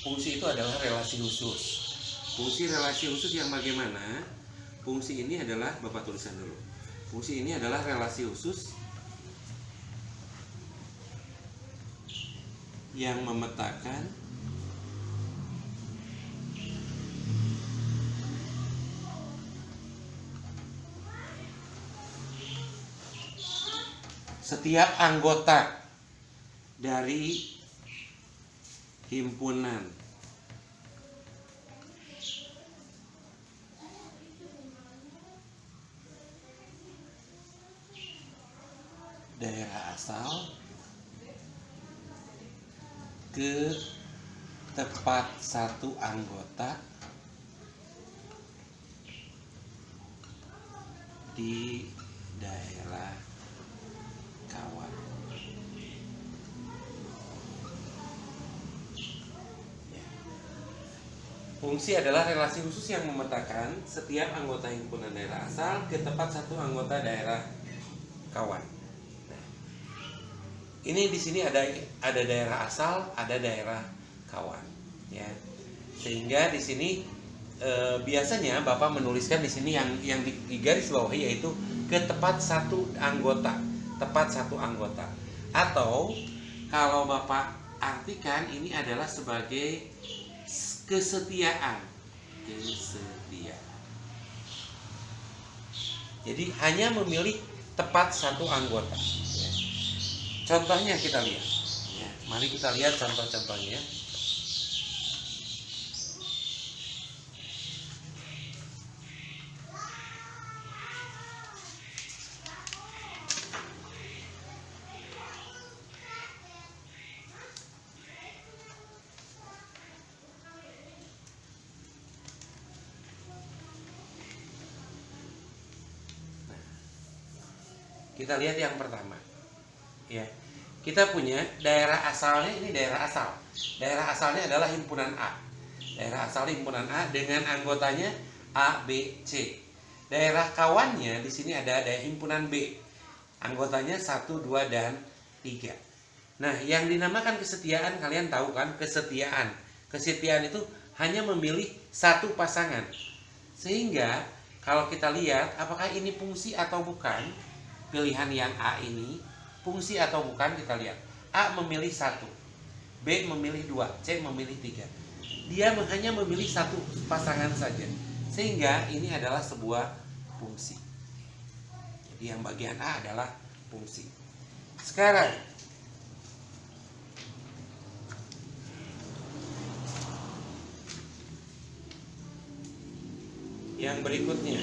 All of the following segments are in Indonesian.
fungsi itu adalah relasi khusus. Fungsi relasi khusus yang bagaimana? Fungsi ini adalah, Bapak tulisan dulu. Fungsi ini adalah relasi khusus yang memetakan setiap anggota dari himpunan daerah asal ke tempat satu anggota di daerah kawan. Fungsi adalah relasi khusus yang memetakan setiap anggota himpunan daerah asal ke tempat satu anggota daerah kawan. Nah, ini di sini ada daerah asal, ada daerah kawan, ya. Sehingga di sini biasanya Bapak menuliskan di sini yang di garis bawah, yaitu ke tempat satu anggota, Atau kalau Bapak artikan ini adalah sebagai kesetiaan. Jadi hanya memilih tepat satu anggota. Ya. Contohnya kita lihat. Ya, mari kita lihat contoh-contohnya. Kita lihat yang pertama, ya. Kita punya daerah asalnya, ini daerah asal. Daerah asalnya adalah himpunan A. Daerah asal himpunan A dengan anggotanya A, B, C. Daerah kawannya di sini ada himpunan B. Anggotanya 1, 2, dan 3. Nah, yang dinamakan kesetiaan, kalian tahu kan, kesetiaan. Kesetiaan itu hanya memilih satu pasangan. Sehingga kalau kita lihat apakah ini fungsi atau bukan, pilihan yang A ini fungsi atau bukan, kita lihat. A memilih 1, B memilih 2, C memilih 3. Dia hanya memilih satu pasangan saja. Sehingga ini adalah sebuah fungsi. Jadi yang bagian A adalah fungsi. Sekarang yang berikutnya,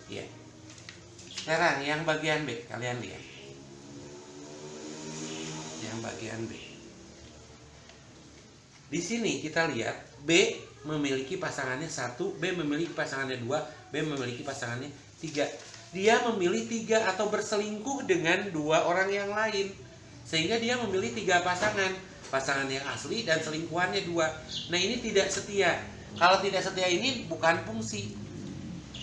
ya. Sekarang yang bagian B, kalian lihat. Yang bagian B. Di sini kita lihat B memiliki pasangannya 1, B memiliki pasangannya 2, B memiliki pasangannya 3. Dia memilih 3 atau berselingkuh dengan 2 orang yang lain. Sehingga dia memilih 3 pasangan. Pasangan yang asli dan selingkuhannya 2. Nah, ini tidak setia. Kalau tidak setia ini bukan fungsi.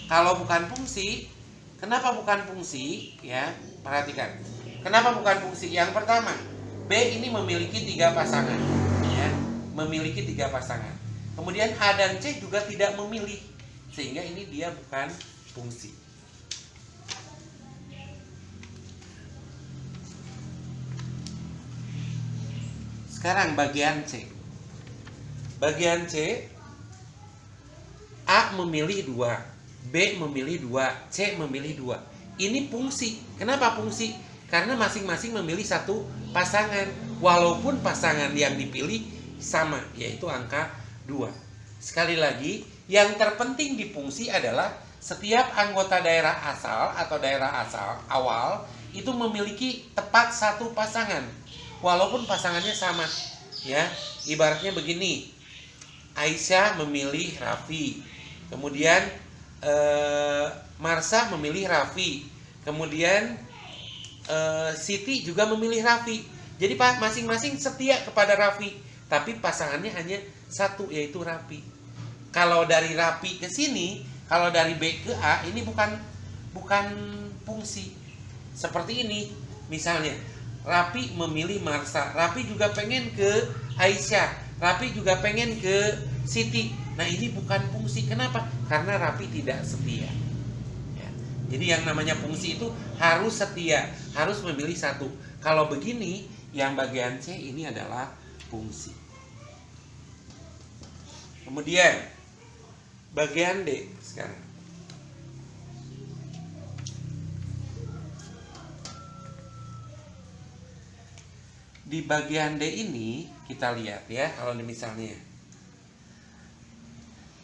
Kalau bukan fungsi, kenapa bukan fungsi? Ya, perhatikan. Kenapa bukan fungsi? Yang pertama, B ini memiliki 3 pasangan, ya, memiliki 3 pasangan. Kemudian A dan C juga tidak memilih, sehingga ini dia bukan fungsi. Sekarang bagian C. Bagian C, A memilih 2, B memilih 2, C memilih 2. Ini fungsi. Kenapa fungsi? Karena masing-masing memilih satu pasangan, walaupun pasangan yang dipilih sama, yaitu angka 2. Sekali lagi, yang terpenting di fungsi adalah setiap anggota daerah asal atau daerah asal awal itu memiliki tepat satu pasangan, walaupun pasangannya sama. Ya, ibaratnya begini. Aisyah memilih Raffi, kemudian Marsha memilih Raffi, kemudian Siti juga memilih Raffi. Jadi masing-masing setia kepada Raffi, tapi pasangannya hanya satu, yaitu Rapi. Kalau dari Rapi ke sini, kalau dari B ke A, ini bukan fungsi. Seperti ini, misalnya Rapi memilih Marsa, Rapi juga pengen ke Aisyah, Rapi juga pengen ke Siti. Nah, ini bukan fungsi. Kenapa? Karena Rapi tidak setia. Ya. Jadi yang namanya fungsi itu harus setia, harus memilih satu. Kalau begini, yang bagian C ini adalah fungsi. Kemudian bagian D sekarang. Di bagian D ini kita lihat ya, kalau misalnya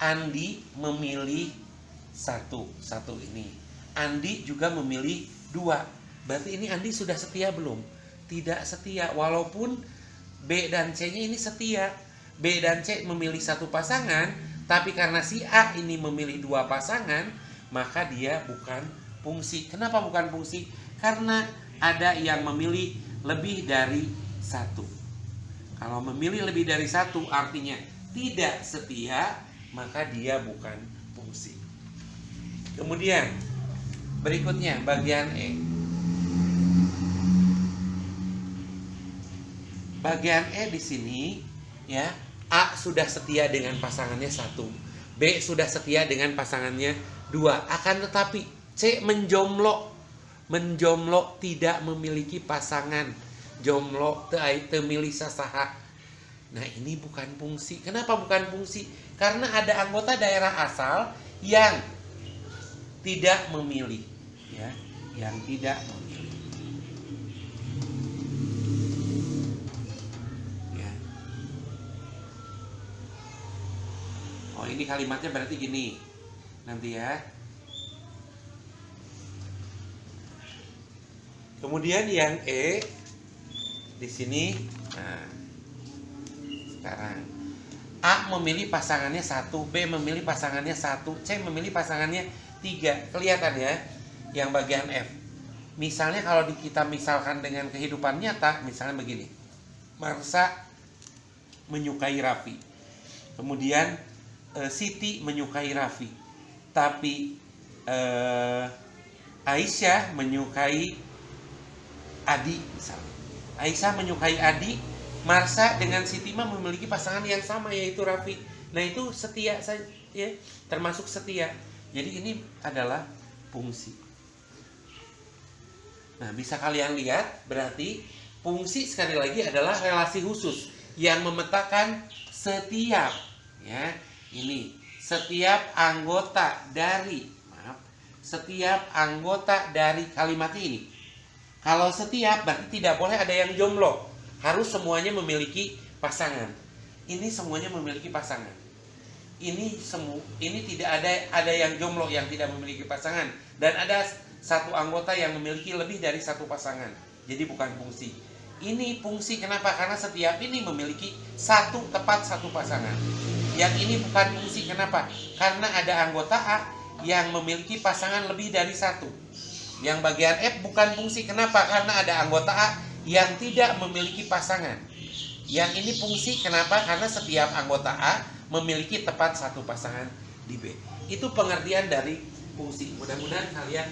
Andi memilih satu ini, Andi juga memilih 2. Berarti ini Andi sudah setia belum? Tidak setia, walaupun B dan C-nya ini setia. B dan C memilih satu pasangan, tapi karena si A ini memilih 2 pasangan, maka dia bukan fungsi. Kenapa bukan fungsi? Karena ada yang memilih lebih dari 1. Kalau memilih lebih dari 1 artinya tidak setia, maka dia bukan fungsi. Kemudian berikutnya bagian E. Bagian E di sini ya, A sudah setia dengan pasangannya 1, B sudah setia dengan pasangannya 2. Akan tetapi C menjomlo tidak memiliki pasangan, jomlo teu milih sasaha. Nah, ini bukan fungsi. Kenapa bukan fungsi? Karena ada anggota daerah asal yang tidak memilih, ya, yang tidak memilih. Ya. Oh, ini kalimatnya berarti gini. Nanti ya. Kemudian yang E di sini. Nah, sekarang A memilih pasangannya 1, B memilih pasangannya 1, C memilih pasangannya 3. Kelihatan ya, yang bagian F. Misalnya kalau kita misalkan dengan kehidupan nyata, misalnya begini. Marsa menyukai Raffi. Kemudian Siti menyukai Raffi. Tapi Aisyah menyukai Adi misalnya. Aisyah menyukai Adi, Marsa dengan Siti mah memiliki pasangan yang sama, yaitu Raffi. Nah, itu setia saja ya, termasuk setia. Jadi ini adalah fungsi. Nah, bisa kalian lihat, berarti fungsi sekali lagi adalah relasi khusus yang memetakan setiap ya, ini setiap anggota dari kalimat ini. Kalau setiap berarti tidak boleh ada yang jomblo. Harus semuanya memiliki pasangan. Ini semuanya memiliki pasangan. Ini tidak ada yang jomblo yang tidak memiliki pasangan, dan ada satu anggota yang memiliki lebih dari 1 pasangan. Jadi bukan fungsi. Ini fungsi, kenapa? Karena setiap ini memiliki tepat satu pasangan. Yang ini bukan fungsi, kenapa? Karena ada anggota A yang memiliki pasangan lebih dari 1. Yang bagian F bukan fungsi, kenapa? Karena ada anggota A yang tidak memiliki pasangan. Yang ini fungsi, kenapa? Karena setiap anggota A memiliki tepat 1 pasangan di B. Itu pengertian dari fungsi. Mudah-mudahan kalian